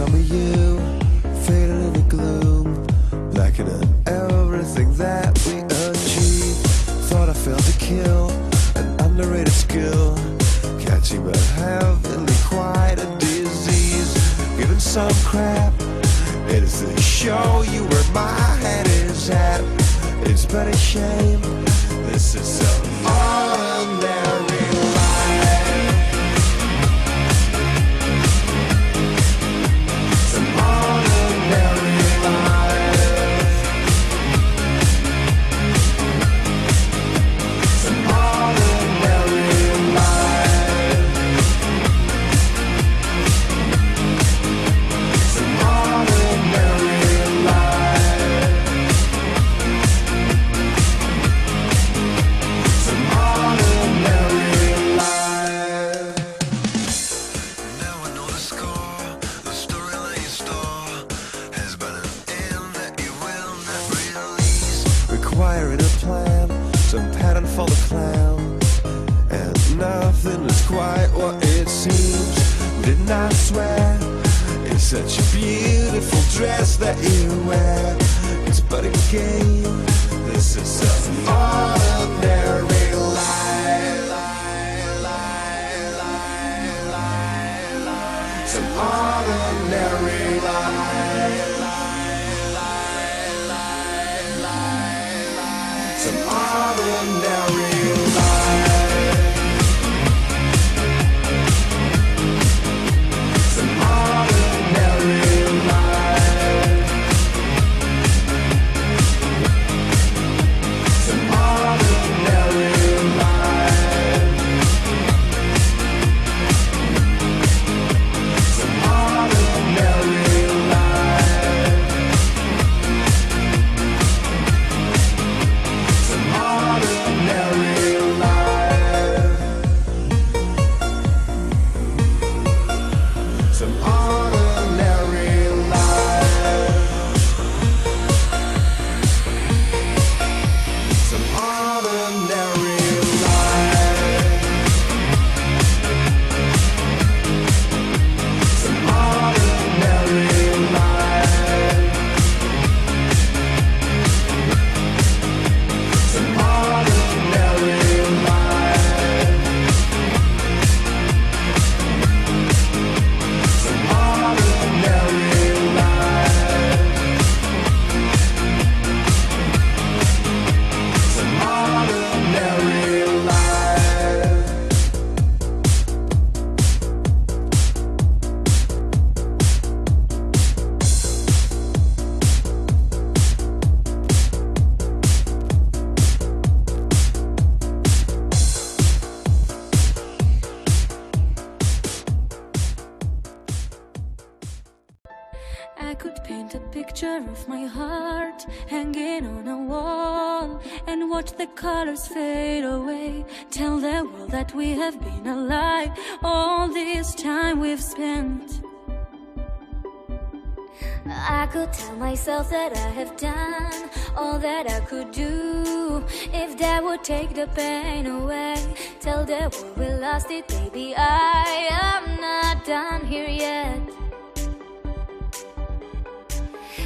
Tell me you faded in the gloom, blackening everything that we achieved. Thought I failed to kill, an underrated skill, catching but heavily quite a disease. Giving some crap, it is the show you where my head is at. It's but a shame, this is so ordinary life. Some ordinary life. Some ordinary life. Some ordinary life. Some ordinary life. Now I know the score, the storyline you store has been an end that you will not release. Requiring a plan, some pattern for the clown, and nothing is quite what it seems. Didn't I swear? It's such a beautiful dress that you wear. It's but a game. This is some ordinary life. Some ordinary life. Some ordinary life. Some ordinary life. Some ordinary life. Some ordinary life. Some ordinary life. Some ordinary life. Some ordinary life. Some ordinary life. Some ordinary life. Some ordinary life. Some ordinary life. I could paint a picture of my heart hanging on a wall and watch the colors fade away. Tell the world that we have been alive all this time we've spent. I could tell myself that I have done all that I could do. If that would take the pain away, tell the world we lost it, baby. I am not done here yet.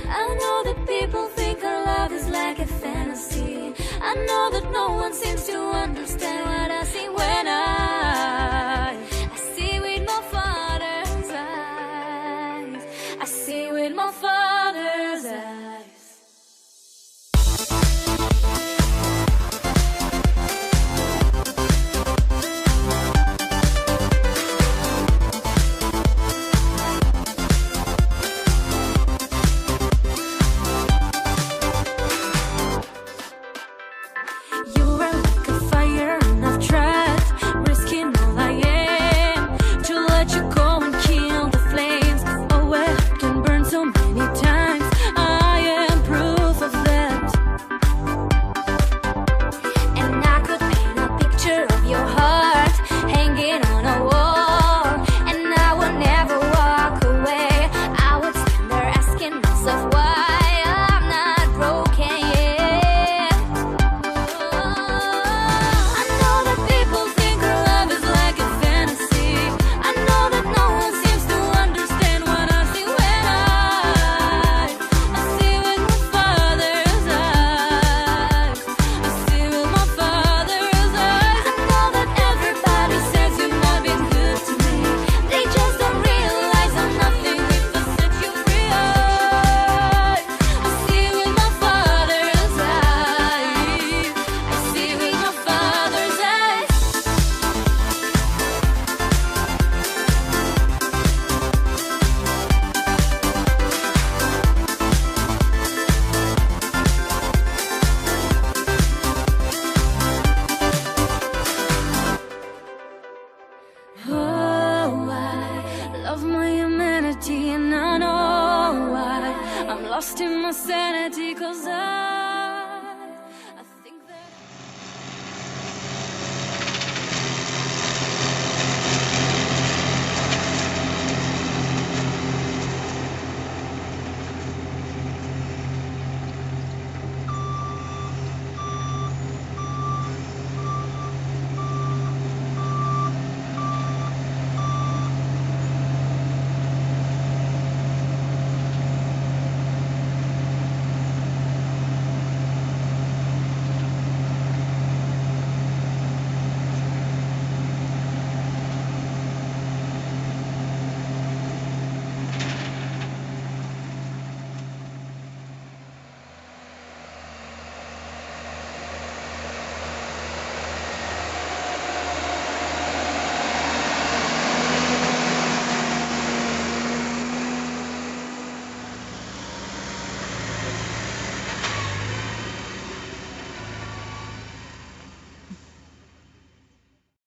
I know that people think our love is like a fantasy. I know that no one seems to understand what I see when I see with my father's eyes. I see with my father's eyes. You are like a fire and I've tried, risking all I am to let you go and kill the flames. Oh, well, I can burn so many lost in my sanity, 'cause I